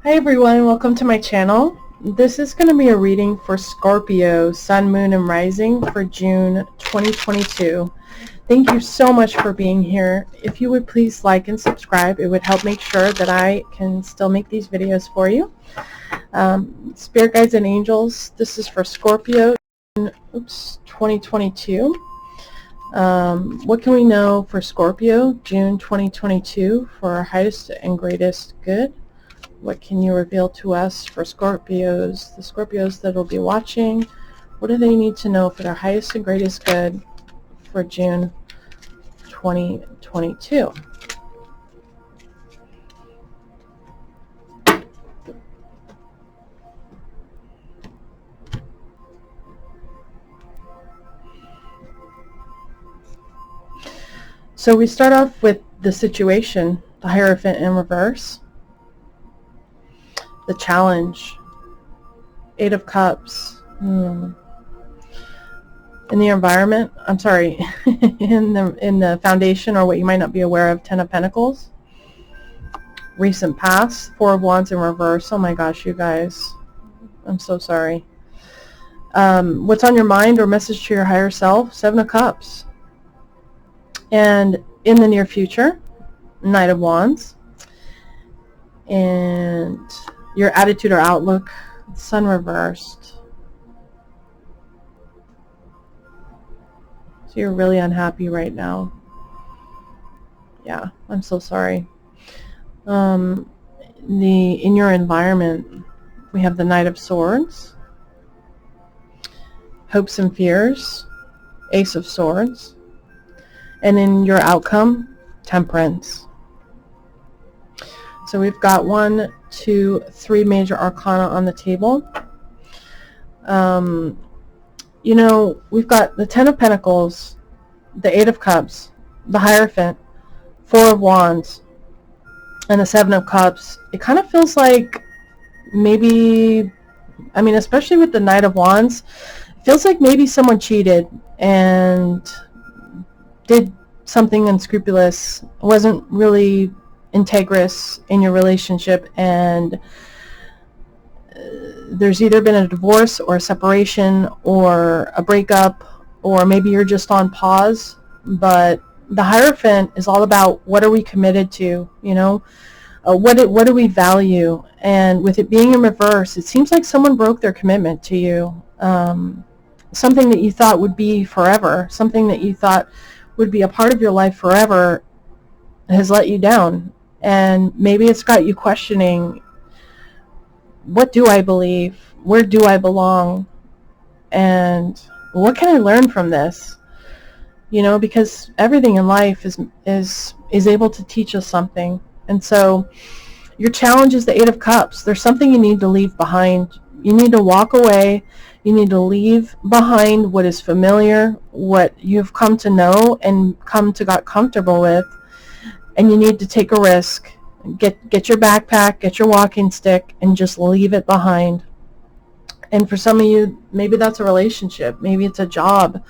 Hi everyone, welcome to my channel. This is going to be a reading for Scorpio, Sun, Moon, and Rising for June 2022. Thank you so much for being here. If you would please like and subscribe, it would help make sure that I can still make these videos for you. Spirit guides and angels, this is for Scorpio, 2022. What can we know for Scorpio, June 2022, for our highest and greatest good? What can you reveal to us for Scorpios, the Scorpios that will be watching? What do they need to know for their highest and greatest good for June 2022? So we start off with the situation, the Hierophant in reverse, the challenge, Eight of Cups, in the environment, I'm sorry, in the foundation, or what you might not be aware of, Ten of Pentacles, recent past, Four of Wands in reverse. Oh my gosh, you guys, I'm so sorry. What's on your mind or message to your higher self, Seven of Cups. And in the near future, Knight of Wands. And your attitude or outlook, Sun reversed. So you're really unhappy right now. Yeah, I'm so sorry. In your environment, we have the Knight of Swords, hopes and fears, Ace of Swords, and in your outcome, Temperance. So we've got 1, 2, 3 major arcana on the table. You know, we've got the Ten of Pentacles, the Eight of Cups, the Hierophant, Four of Wands, and the Seven of Cups. It kind of feels like maybe, I mean, especially with the Knight of Wands, it feels like maybe someone cheated and did something unscrupulous, wasn't really integrous in your relationship, and there's either been a divorce or a separation or a breakup, or maybe you're just on pause. But the Hierophant is all about, what are we committed to, you know, what do we value? And with it being in reverse, it seems like someone broke their commitment to you. Something that you thought would be forever, something that you thought would be a part of your life forever, has let you down. And maybe it's got you questioning, what do I believe? Where do I belong? And what can I learn from this? You know, because everything in life is able to teach us something. And so your challenge is the Eight of Cups. There's something you need to leave behind. You need to walk away. You need to leave behind what is familiar, what you've come to know and got comfortable with. And you need to take a risk. Get your backpack, get your walking stick, and just leave it behind. And for some of you, maybe that's a relationship, maybe it's a job,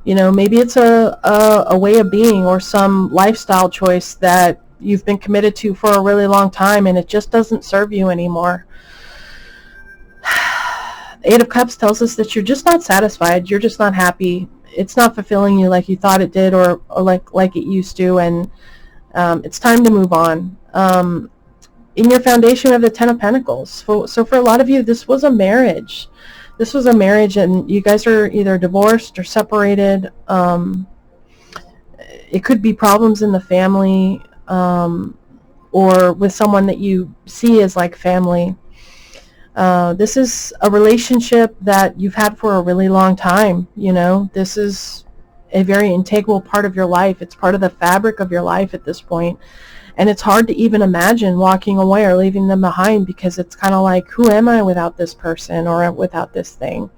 you know, maybe it's a way of being, or some lifestyle choice that you've been committed to for a really long time, and it just doesn't serve you anymore. The Eight of Cups tells us that you're just not satisfied, you're just not happy, it's not fulfilling you like you thought it did, or like it used to, and it's time to move on. In your foundation of the Ten of Pentacles. So for a lot of you, this was a marriage. This was a marriage, and you guys are either divorced or separated. It could be problems in the family, or with someone that you see as like family. This is a relationship that you've had for a really long time. You know, this is a very integral part of your life. It's part of the fabric of your life at this point. And it's hard to even imagine walking away or leaving them behind, because it's kind of like, who am I without this person or without this thing?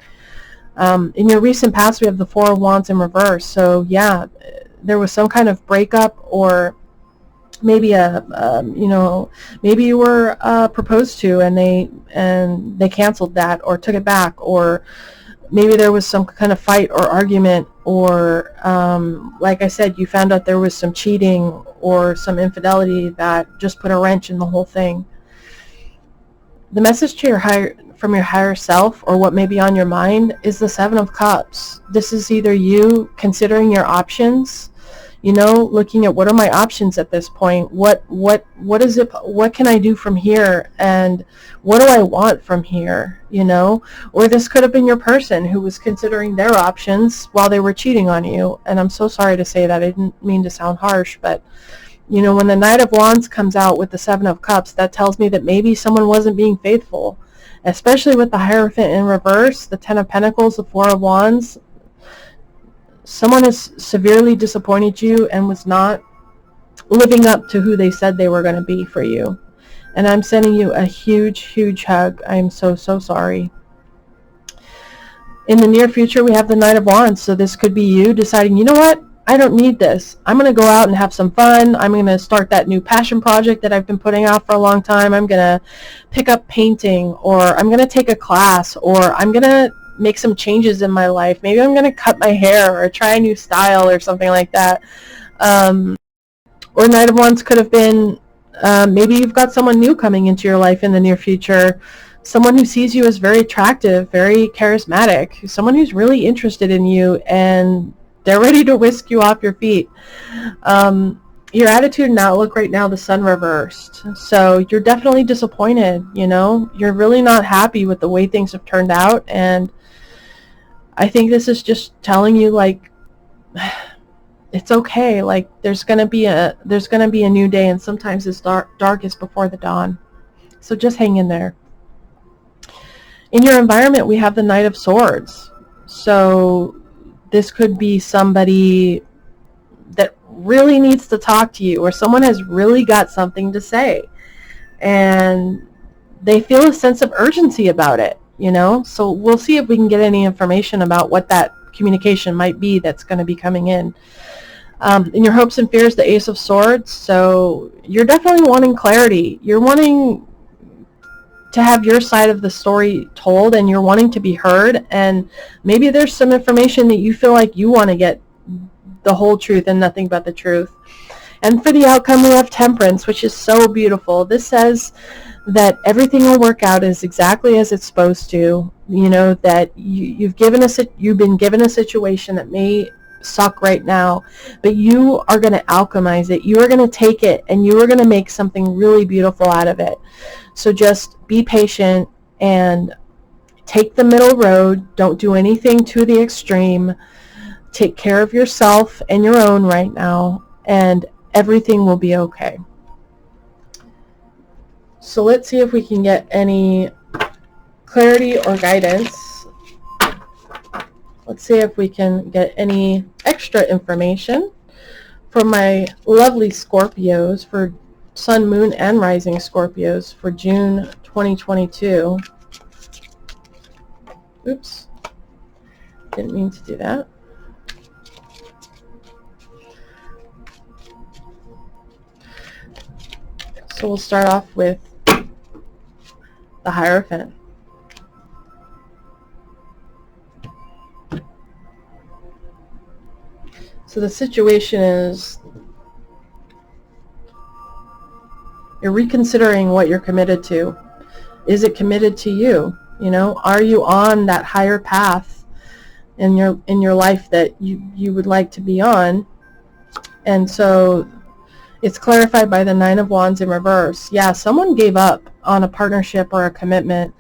In your recent past, we have the Four of Wands in reverse. So yeah, there was some kind of breakup, or maybe you know, maybe you were proposed to and they canceled that or took it back, or maybe there was some kind of fight or argument, or like I said, you found out there was some cheating or some infidelity that just put a wrench in the whole thing. the message to from your higher self, or what may be on your mind, is the Seven of Cups. This is either you considering your options, you know, looking at what are my options at this point, what is it, what can I do from here, and what do I want from here, you know. Or this could have been your person who was considering their options while they were cheating on you. And I'm so sorry to say that, I didn't mean to sound harsh, but you know, when the Knight of Wands comes out with the Seven of Cups, that tells me that maybe someone wasn't being faithful, especially with the Hierophant in reverse, the Ten of Pentacles, the Four of Wands. Someone has severely disappointed you and was not living up to who they said they were going to be for you. And I'm sending you a huge, huge hug. I am so, so sorry. In the near future, we have the Knight of Wands. So this could be you deciding, you know what? I don't need this. I'm going to go out and have some fun. I'm going to start that new passion project that I've been putting off for a long time. I'm going to pick up painting, or I'm going to take a class, or I'm going to make some changes in my life. Maybe I'm going to cut my hair or try a new style or something like that. Or Knight of Wands could have been, maybe you've got someone new coming into your life in the near future. Someone who sees you as very attractive, very charismatic, someone who's really interested in you, and they're ready to whisk you off your feet. Your attitude and outlook right now, the Sun reversed. So you're definitely disappointed, you know. You're really not happy with the way things have turned out. And I think this is just telling you, like, it's okay. Like, there's gonna be a new day, and sometimes it's darkest before the dawn. So just hang in there. In your environment, we have the Knight of Swords. So this could be somebody that really needs to talk to you, or someone has really got something to say, and they feel a sense of urgency about it, you know. So we'll see if we can get any information about what that communication might be that's going to be coming in. In your hopes and fears, the Ace of Swords. So you're definitely wanting clarity. You're wanting to have your side of the story told, and you're wanting to be heard, and maybe there's some information that you feel like you want to get the whole truth and nothing but the truth. And for the outcome, we have Temperance, which is so beautiful. This says that everything will work out as exactly as it's supposed to. You know, that you've been given a situation that may suck right now, but you are going to alchemize it. You are going to take it, and you are going to make something really beautiful out of it. So just be patient and take the middle road. Don't do anything to the extreme. Take care of yourself and your own right now, and everything will be okay. So let's see if we can get any clarity or guidance. Let's see if we can get any extra information from my lovely Scorpios, for Sun, Moon, and Rising Scorpios for June 2022. Oops. Didn't mean to do that. So we'll start off with the Hierophant. So the situation is, you're reconsidering what you're committed to. Is it committed to you? You know, are you on that higher path in your life that you would like to be on? And so it's clarified by the Nine of Wands in reverse. Yeah, someone gave up on a partnership or a commitment.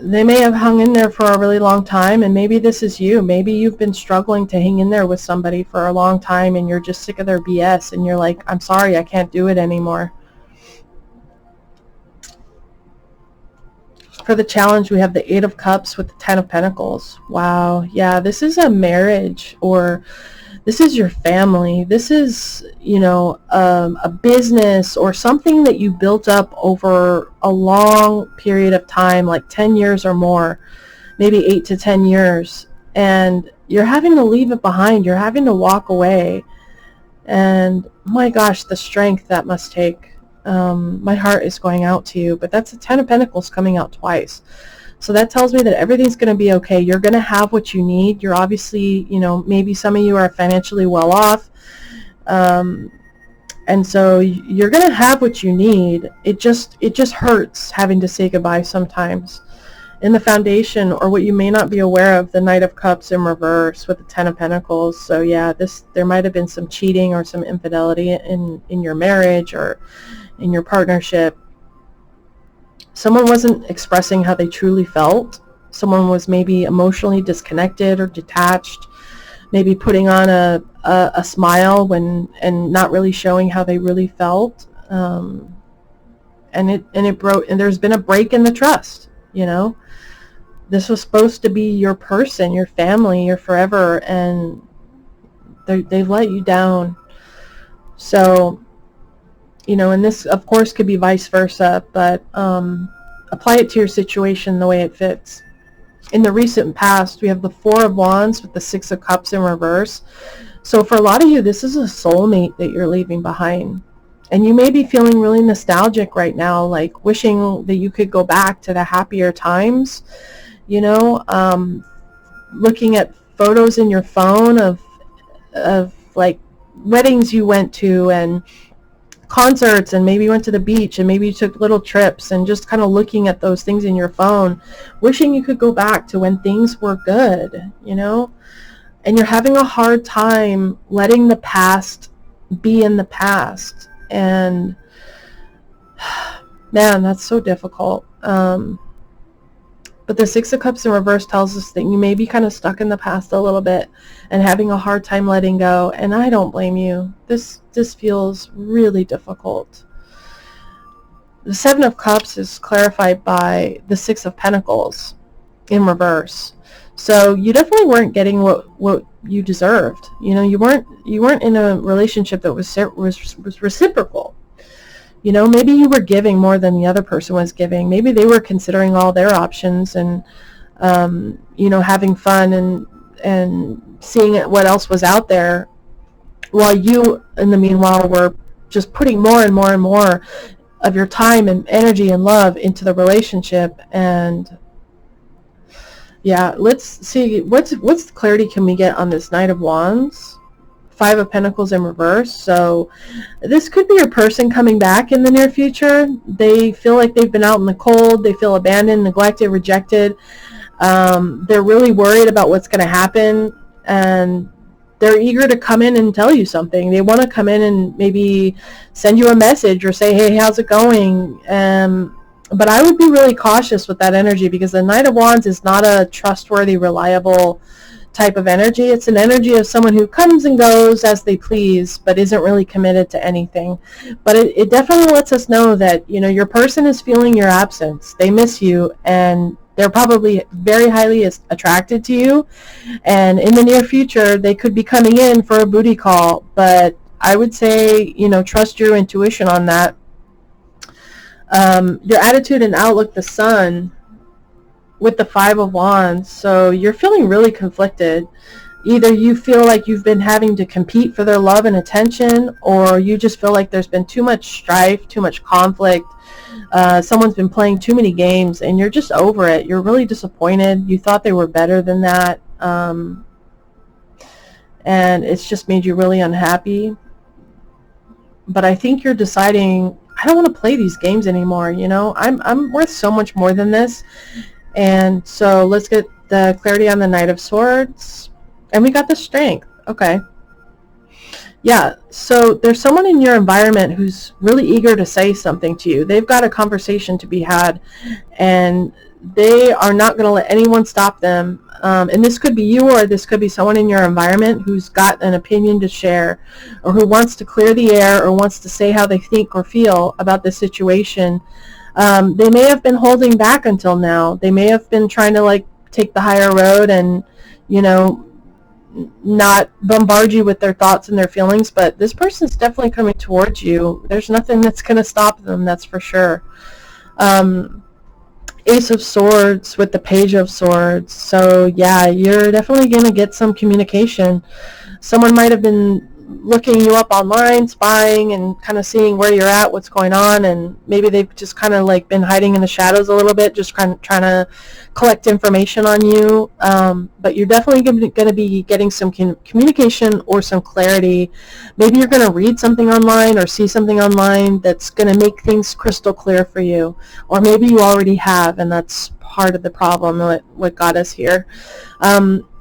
They may have hung in there for a really long time, and maybe this is you. Maybe you've been struggling to hang in there with somebody for a long time, and you're just sick of their BS, and you're like, I'm sorry, I can't do it anymore. For the challenge, we have the Eight of Cups with the Ten of Pentacles. Wow. Yeah, this is a marriage, or this is your family. This is, you know, a business or something that you built up over a long period of time, like 10 years or more, maybe 8 to 10 years. And you're having to leave it behind. You're having to walk away. And my gosh, the strength that must take. My heart is going out to you. But that's the Ten of Pentacles coming out twice. So that tells me that everything's going to be okay. You're going to have what you need. You're obviously, you know, maybe some of you are financially well off. And so you're going to have what you need. It just hurts having to say goodbye sometimes. In the foundation, or what you may not be aware of, the Knight of Cups in reverse with the Ten of Pentacles. So yeah, there might have been some cheating or some infidelity in your marriage or in your partnership. Someone wasn't expressing how they truly felt. Someone was maybe emotionally disconnected or detached, maybe putting on a smile and not really showing how they really felt. And it broke, and there's been a break in the trust, you know. This was supposed to be your person, your family, your forever, and they've let you down. So, you know, and this, of course, could be vice versa, but apply it to your situation the way it fits. In the recent past, we have the Four of Wands with the Six of Cups in reverse. So for a lot of you, this is a soulmate that you're leaving behind. And you may be feeling really nostalgic right now, like wishing that you could go back to the happier times. You know, looking at photos in your phone of like weddings you went to and concerts, and maybe you went to the beach, and maybe you took little trips, and just kind of looking at those things in your phone, wishing you could go back to when things were good, you know. And you're having a hard time letting the past be in the past. And man, that's so difficult. But the Six of Cups in reverse tells us that you may be kind of stuck in the past a little bit and having a hard time letting go. And I don't blame you. This feels really difficult. The Seven of Cups is clarified by the Six of Pentacles in reverse. So you definitely weren't getting what you deserved. You know, you weren't in a relationship that was reciprocal. You know, maybe you were giving more than the other person was giving. Maybe they were considering all their options and, you know, having fun and seeing what else was out there, while you, in the meanwhile, were just putting more and more and more of your time and energy and love into the relationship. And yeah, let's see, what's clarity can we get on this Knight of Wands? Five of Pentacles in reverse. So this could be your person coming back in the near future. They feel like they've been out in the cold. They feel abandoned, neglected, rejected. They're really worried about what's going to happen, and they're eager to come in and tell you something. They want to come in and maybe send you a message or say, hey, how's it going? But I would be really cautious with that energy, because the Knight of Wands is not a trustworthy, reliable type of energy. It's an energy of someone who comes and goes as they please, but isn't really committed to anything. But it definitely lets us know that, you know, your person is feeling your absence. They miss you, and they're probably very highly attracted to you. And in the near future, they could be coming in for a booty call. But I would say, you know, trust your intuition on that. Your attitude and outlook, the Sun, with the Five of Wands. So you're feeling really conflicted. Either you feel like you've been having to compete for their love and attention, or you just feel like there's been too much strife, too much conflict. Someone's been playing too many games, and you're just over it. You're really disappointed. You thought they were better than that. And it's just made you really unhappy. But I think you're deciding, I don't want to play these games anymore. You know, I'm worth so much more than this. And so let's get the clarity on the Knight of Swords. And we got the Strength. Okay. Yeah, so there's someone in your environment who's really eager to say something to you. They've got a conversation to be had, and they are not going to let anyone stop them. And this could be you, or this could be someone in your environment who's got an opinion to share, or who wants to clear the air, or wants to say how they think or feel about this situation. They may have been holding back until now. They may have been trying to like take the higher road and, you know, not bombard you with their thoughts and their feelings, but this person's definitely coming towards you. There's nothing that's going to stop them, that's for sure. Ace of Swords with the Page of Swords. So yeah, you're definitely going to get some communication. Someone might have been looking you up online, spying, and kind of seeing where you're at, what's going on, and maybe they've just kind of like been hiding in the shadows a little bit, just trying to collect information on you. But you're definitely going to be getting some communication or some clarity. Maybe you're going to read something online or see something online that's going to make things crystal clear for you, or maybe you already have, and that's part of the problem, what got us here.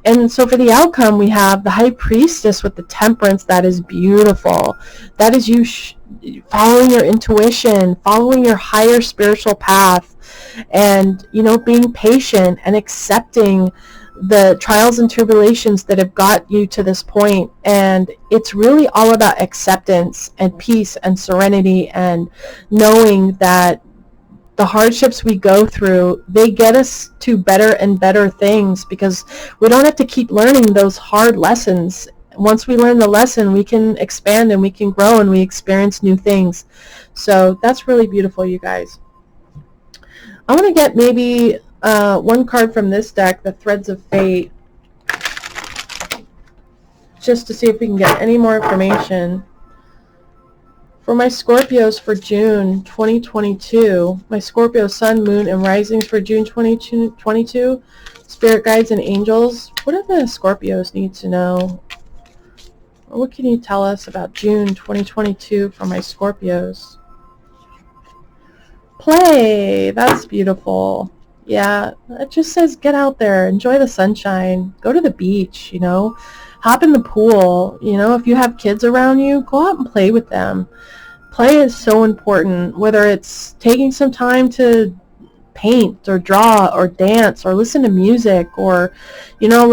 And so for the outcome, we have the High Priestess with the Temperance. That is beautiful. That is you following your intuition, following your higher spiritual path, and, being patient and accepting the trials and tribulations that have got you to this point. And it's really all about acceptance and peace and serenity, and knowing that the hardships we go through, they get us to better and better things, because we don't have to keep learning those hard lessons. Once we learn the lesson, we can expand and we can grow and we experience new things. So that's really beautiful, you guys. I want to get maybe one card from this deck, the Threads of Fate, just to see if we can get any more information. For my Scorpios for June 2022, my Scorpio Sun, Moon, and Risings for June 2022, Spirit Guides and Angels, what do the Scorpios need to know? Or what can you tell us about June 2022 for my Scorpios? Play! That's beautiful. Yeah, it just says get out there, enjoy the sunshine, go to the beach, hop in the pool. If you have kids around you, go out and play with them. Play is so important, whether it's taking some time to paint or draw or dance or listen to music, or, shut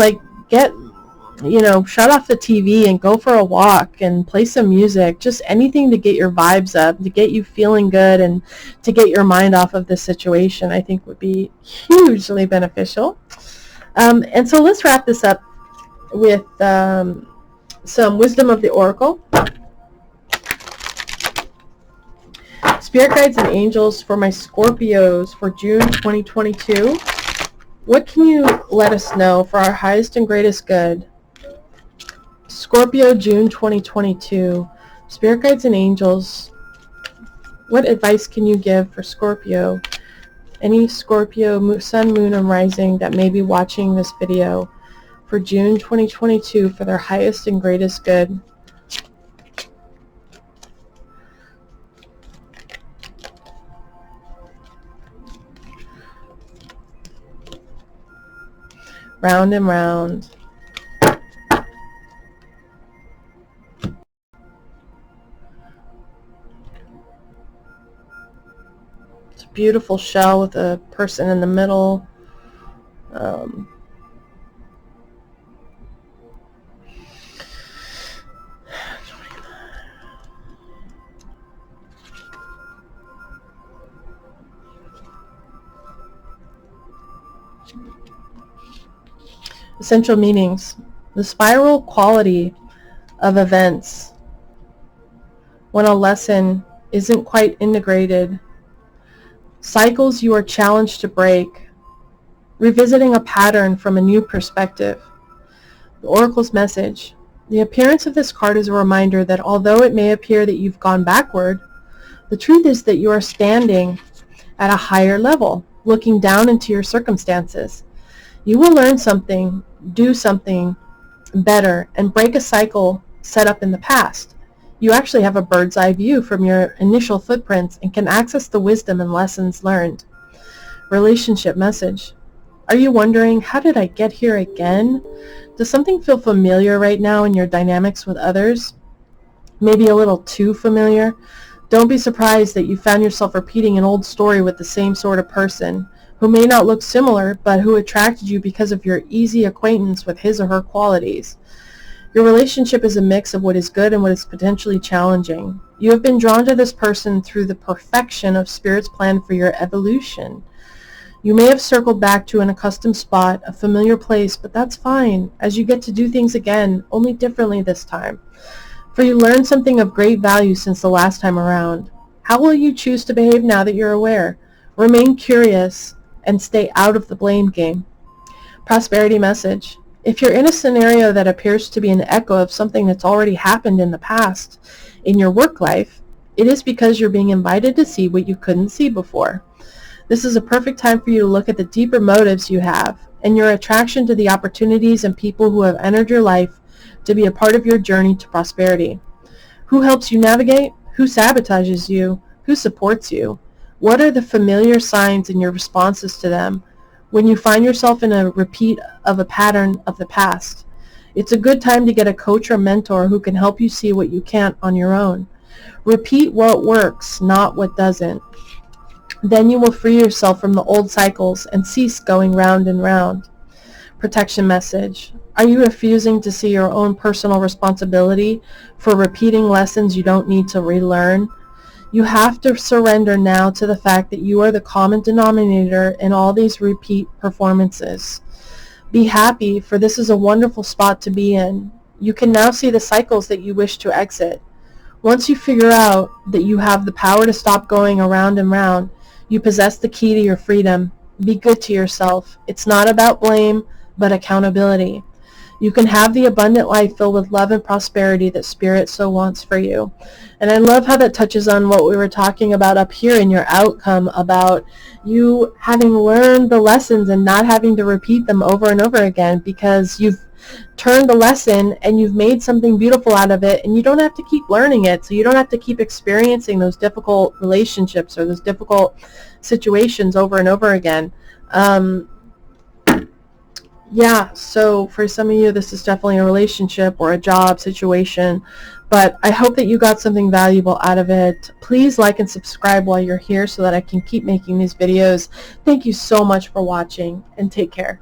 off the TV and go for a walk and play some music. Just anything to get your vibes up, to get you feeling good, and to get your mind off of this situation, I think would be hugely beneficial. And so let's wrap this up with some wisdom of the Oracle. Spirit Guides and Angels for my Scorpios for June 2022. What can you let us know for our highest and greatest good? Scorpio, June 2022. Spirit Guides and Angels, what advice can you give for Scorpio? Any Scorpio, Sun, Moon, and Rising that may be watching this video for June 2022 for their highest and greatest good. Round and round. It's a beautiful shell with a person in the middle. Essential meanings. The spiral quality of events when a lesson isn't quite integrated. Cycles you are challenged to break. Revisiting a pattern from a new perspective. The Oracle's message. The appearance of this card is a reminder that although it may appear that you've gone backward, the truth is that you are standing at a higher level, looking down into your circumstances. You will learn something, do something better, and break a cycle set up in the past. You actually have a bird's eye view from your initial footprints and can access the wisdom and lessons learned. Relationship message. Are you wondering, how did I get here again? Does something feel familiar right now in your dynamics with others? Maybe a little too familiar? Don't be surprised that you found yourself repeating an old story with the same sort of person, who may not look similar, but who attracted you because of your easy acquaintance with his or her qualities. Your relationship is a mix of what is good and what is potentially challenging. You have been drawn to this person through the perfection of Spirit's plan for your evolution. You may have circled back to an accustomed spot, a familiar place, but that's fine, as you get to do things again, only differently this time. For you learned something of great value since the last time around. How will you choose to behave now that you're aware? Remain curious and stay out of the blame game. Prosperity message. If you're in a scenario that appears to be an echo of something that's already happened in the past in your work life, it is because you're being invited to see what you couldn't see before. This is a perfect time for you to look at the deeper motives you have and your attraction to the opportunities and people who have entered your life to be a part of your journey to prosperity. Who helps you navigate? Who sabotages you? Who supports you? What are the familiar signs in your responses to them when you find yourself in a repeat of a pattern of the past? It's a good time to get a coach or mentor who can help you see what you can't on your own. Repeat what works, not what doesn't. Then you will free yourself from the old cycles and cease going round and round. Protection message. Are you refusing to see your own personal responsibility for repeating lessons you don't need to relearn? You have to surrender now to the fact that you are the common denominator in all these repeat performances. Be happy, for this is a wonderful spot to be in. You can now see the cycles that you wish to exit. Once you figure out that you have the power to stop going around and round, you possess the key to your freedom. Be good to yourself. It's not about blame, but accountability. You can have the abundant life filled with love and prosperity that Spirit so wants for you. And I love how that touches on what we were talking about up here in your outcome, about you having learned the lessons and not having to repeat them over and over again, because you've turned the lesson and you've made something beautiful out of it, and you don't have to keep learning it. So you don't have to keep experiencing those difficult relationships or those difficult situations over and over again. Yeah, so for some of you, this is definitely a relationship or a job situation, but I hope that you got something valuable out of it. Please like and subscribe while you're here so that I can keep making these videos. Thank you so much for watching, and take care.